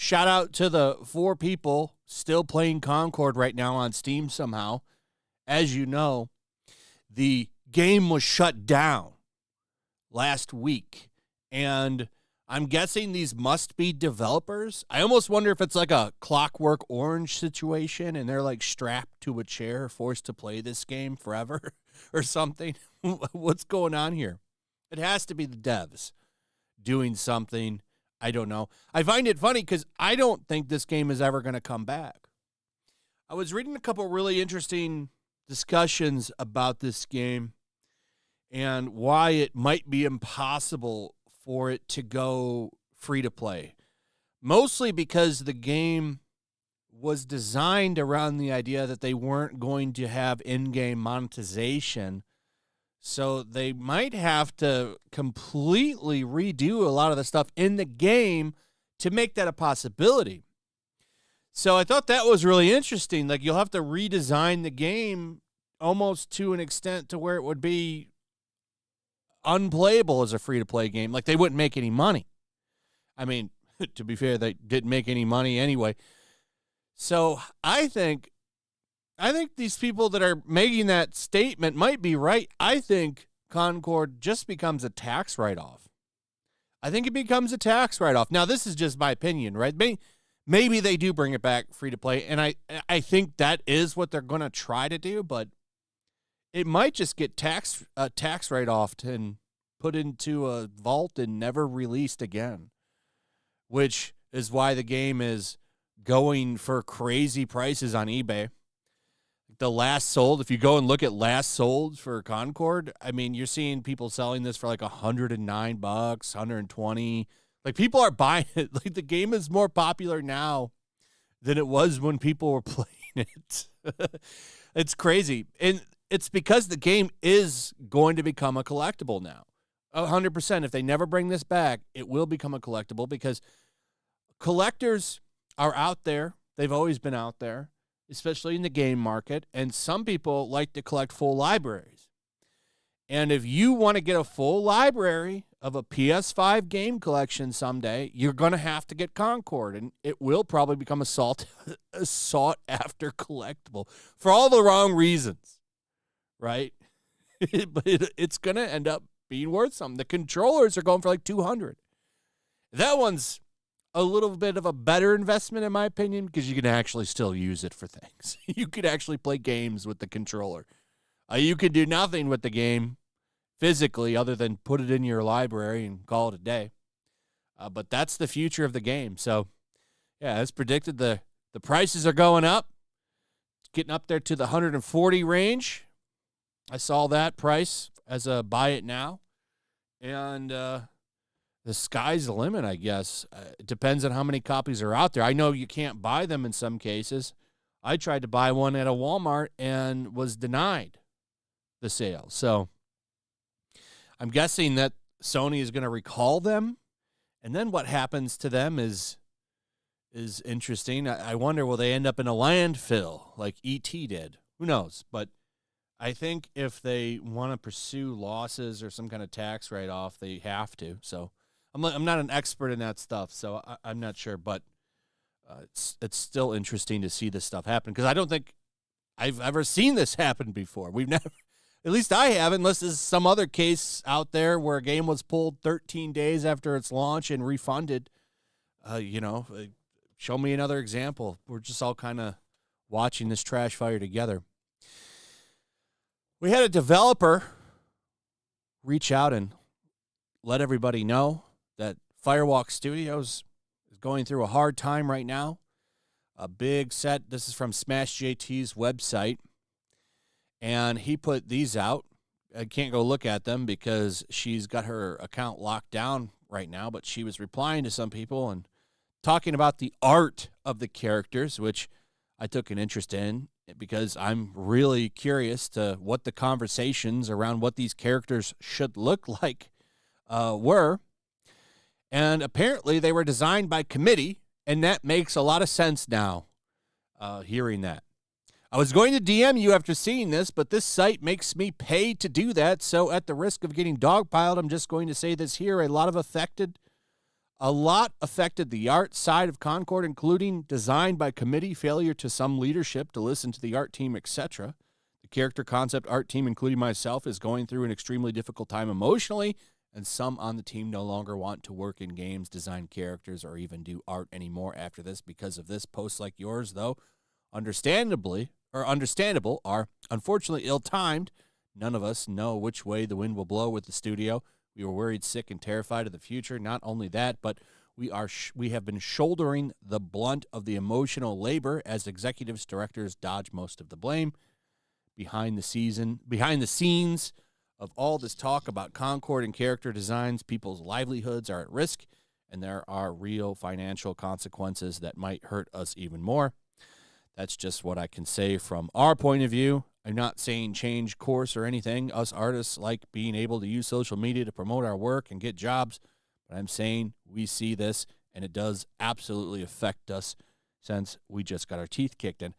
shout out to the 4 people still playing Concord right now on Steam somehow. As you know, the game was shut down last week, and I'm guessing these must be developers. I almost wonder if it's like a Clockwork Orange situation and they're like strapped to a chair, forced to play this game forever or something. What's going on here? It has to be the devs doing something. I don't know. I find it funny because I don't think this game is ever going to come back. I was reading a couple really interesting discussions about this game and why it might be impossible for it to go free to play. Mostly because the game was designed around the idea that they weren't going to have in-game monetization. So they might have to completely redo a lot of the stuff in the game to make that a possibility. So I thought that was really interesting. Like, you'll have to redesign the game almost to an extent to where it would be unplayable as a free-to-play game. Like, they wouldn't make any money. I mean, to be fair, they didn't make any money anyway. So I think these people that are making that statement might be right. I think Concord just becomes a tax write-off. I think it becomes a tax write-off. Now, this is just my opinion, right? Maybe they do bring it back free-to-play, and I think that is what they're going to try to do, but it might just get tax write-offed and put into a vault and never released again, which is why the game is going for crazy prices on eBay. The last sold, if you go and look at last sold for Concord, I mean, you're seeing people selling this for like $109, $120. Like, people are buying it. Like, the game is more popular now than it was when people were playing it. It's crazy. And it's because the game is going to become a collectible now. 100%. If they never bring this back, it will become a collectible because collectors are out there. They've always been out there, especially in the game market. And some people like to collect full libraries. And if you want to get a full library of a PS5 game collection someday, you're going to have to get Concord, and it will probably become a sought-after collectible for all the wrong reasons, right? But it's going to end up being worth something. The controllers are going for like $200. That one's a little bit of a better investment, in my opinion, because you can actually still use it for things. You could actually play games with the controller. You could do nothing with the game physically other than put it in your library and call it a day. But that's the future of the game. So, yeah, as predicted, the prices are going up, getting up there to the 140 range. I saw that price as a buy it now. And the sky's the limit, I guess. It depends on how many copies are out there. I know you can't buy them in some cases. I tried to buy one at a Walmart and was denied the sale. So I'm guessing that Sony is going to recall them. And then what happens to them is interesting. I wonder, will they end up in a landfill like E.T. did? Who knows? But I think if they want to pursue losses or some kind of tax write-off, they have to. So I'm not an expert in that stuff, so I'm not sure. But it's still interesting to see this stuff happen because I don't think I've ever seen this happen before. We've never, at least I haven't, unless there's some other case out there where a game was pulled 13 days after its launch and refunded. Show me another example. We're just all kind of watching this trash fire together. We had a developer reach out and let everybody know that Firewalk Studios is going through a hard time right now. A big set. This is from Smash JT's website. And he put these out. I can't go look at them because she's got her account locked down right now, but she was replying to some people and talking about the art of the characters, which I took an interest in because I'm really curious to what the conversations around what these characters should look like were. And apparently they were designed by committee, and that makes a lot of sense now, hearing that. I was going to DM you after seeing this, but this site makes me pay to do that, so at the risk of getting dogpiled, I'm just going to say this here. A lot of affected A lot affected the art side of Concord, including design by committee, failure to some leadership to listen to the art team, etc. The character concept art team, including myself, is going through an extremely difficult time emotionally, and some on the team no longer want to work in games, design characters, or even do art anymore after this because of this. Posts like yours, though, understandable, are unfortunately ill-timed. None of us know which way the wind will blow with the studio. We were worried, sick, and terrified of the future. Not only that, but we have been shouldering the blunt of the emotional labor as executives, directors dodge most of the blame. Behind the scenes of all this talk about Concord and character designs, people's livelihoods are at risk, and there are real financial consequences that might hurt us even more. That's just what I can say from our point of view. I'm not saying change course or anything. Us artists like being able to use social media to promote our work and get jobs. But I'm saying we see this, and it does absolutely affect us since we just got our teeth kicked in.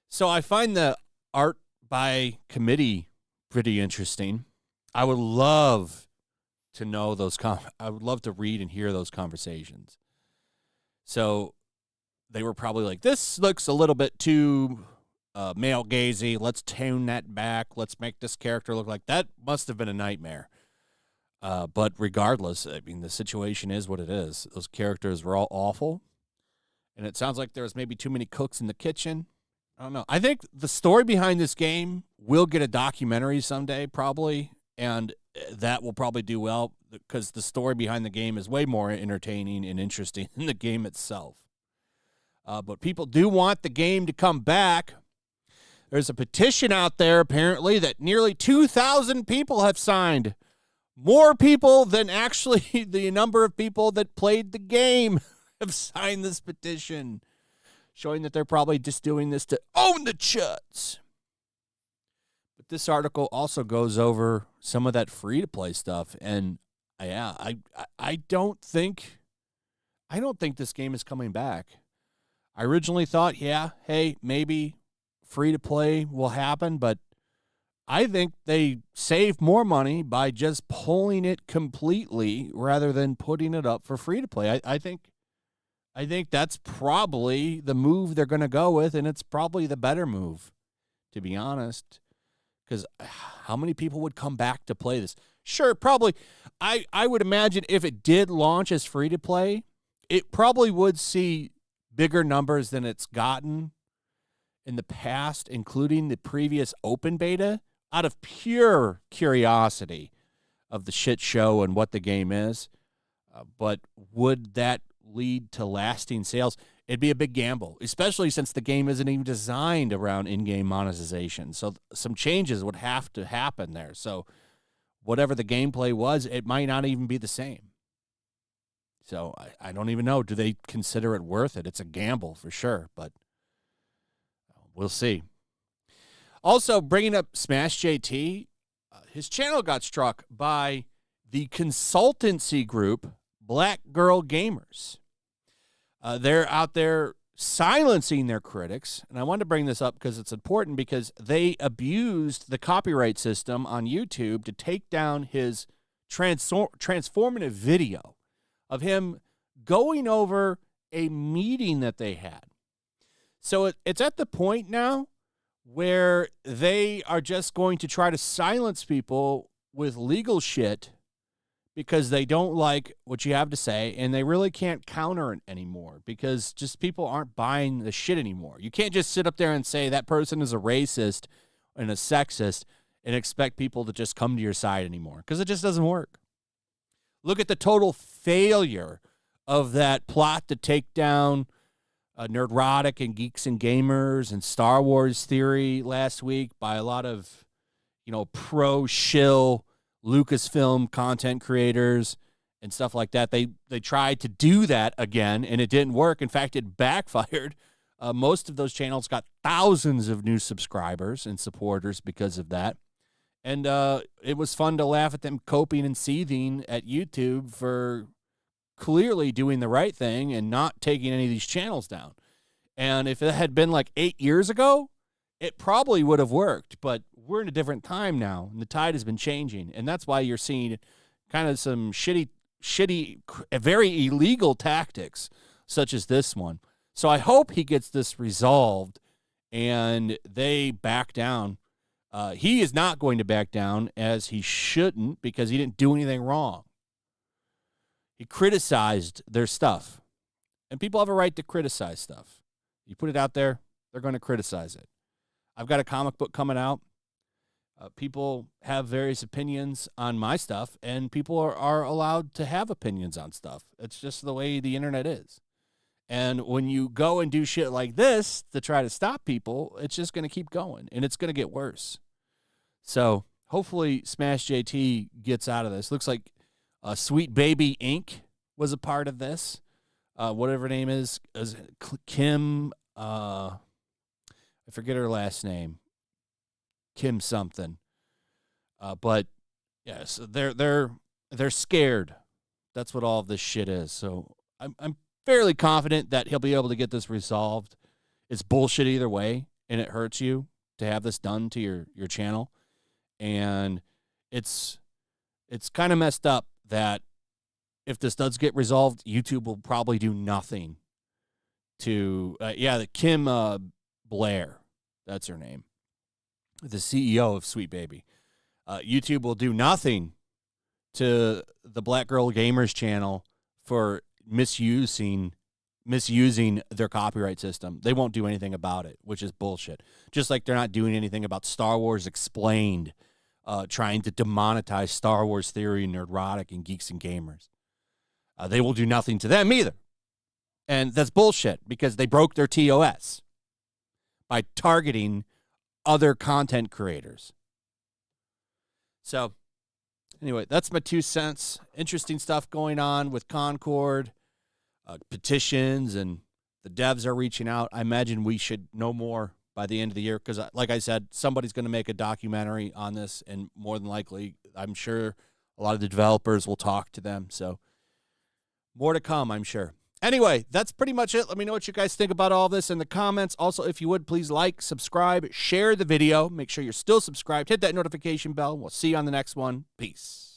So I find the art by committee pretty interesting. I would love to know those. I would love to read and hear those conversations. So they were probably like, this looks a little bit too male gazy. Let's tone that back. Let's make this character look like that. Must have been a nightmare. But regardless, I mean, the situation is what it is. Those characters were all awful. And it sounds like there was maybe too many cooks in the kitchen. I don't know. I think the story behind this game will get a documentary someday, probably. And that will probably do well because the story behind the game is way more entertaining and interesting than the game itself. But people do want the game to come back. There's a petition out there, apparently, that nearly 2,000 people have signed. More people than actually the number of people that played the game have signed this petition, showing that they're probably just doing this to own the chuds. But this article also goes over some of that free-to-play stuff, and yeah, I don't think this game is coming back. I originally thought, yeah, hey, maybe free-to-play will happen, but I think they save more money by just pulling it completely rather than putting it up for free-to-play. I think that's probably the move they're going to go with, and it's probably the better move, to be honest, because how many people would come back to play this? Sure, probably. I would imagine if it did launch as free-to-play, it probably would see bigger numbers than it's gotten in the past, including the previous open beta, out of pure curiosity of the shit show and what the game is. But would that lead to lasting sales? It'd be a big gamble, especially since the game isn't even designed around in-game monetization. So some changes would have to happen there. So whatever the gameplay was, it might not even be the same. So I don't even know. Do they consider it worth it? It's a gamble for sure, but we'll see. Also, bringing up Smash JT, his channel got struck by the consultancy group BlackGirlGamers. They're out there silencing their critics, and I wanted to bring this up because it's important because they abused the copyright system on YouTube to take down his transformative video of him going over a meeting that they had. So it's at the point now where they are just going to try to silence people with legal shit because they don't like what you have to say, and they really can't counter it anymore because just people aren't buying the shit anymore. You can't just sit up there and say that person is a racist and a sexist and expect people to just come to your side anymore because it just doesn't work. Look at the total failure of that plot to take down Nerdrotic and Geeks and Gamers and Star Wars Theory last week by a lot of, pro-shill Lucasfilm content creators and stuff like that. They tried to do that again, and it didn't work. In fact, it backfired. Most of those channels got thousands of new subscribers and supporters because of that. And it was fun to laugh at them coping and seething at YouTube for clearly doing the right thing and not taking any of these channels down. And if it had been like 8 years ago, it probably would have worked. But we're in a different time now, and the tide has been changing. And that's why you're seeing kind of some shitty shitty, very illegal tactics such as this one. So I hope he gets this resolved and they back down. He is not going to back down, as he shouldn't, because he didn't do anything wrong. He criticized their stuff. And people have a right to criticize stuff. You put it out there, they're going to criticize it. I've got a comic book coming out. People have various opinions on my stuff, and people are allowed to have opinions on stuff. It's just the way the internet is. And when you go and do shit like this to try to stop people, it's just going to keep going, and it's going to get worse. So hopefully Smash JT gets out of this. Looks like Sweet Baby Inc. was a part of this. Whatever her name is Kim, I forget her last name. Kim something. But yes, they're scared. That's what all of this shit is. So I'm fairly confident that he'll be able to get this resolved. It's bullshit either way, and it hurts you to have this done to your channel. And it's kind of messed up that if this does get resolved, YouTube will probably do nothing to, the Kim Blair, that's her name, the CEO of Sweet Baby. YouTube will do nothing to the BlackGirlGamers channel for misusing their copyright system. They won't do anything about it, which is bullshit. Just like they're not doing anything about Star Wars Explained, trying to demonetize Star Wars Theory, Nerdrotic, and Geeks and Gamers. They will do nothing to them either. And that's bullshit because they broke their TOS by targeting other content creators. So, anyway, that's my 2 cents. Interesting stuff going on with Concord, petitions, and the devs are reaching out. I imagine we should know more by the end of the year because, like I said, somebody's going to make a documentary on this, and more than likely, I'm sure a lot of the developers will talk to them. So, more to come, I'm sure. Anyway, that's pretty much it. Let me know what you guys think about all this in the comments. Also, if you would, please like, subscribe, share the video. Make sure you're still subscribed. Hit that notification bell. We'll see you on the next one. Peace.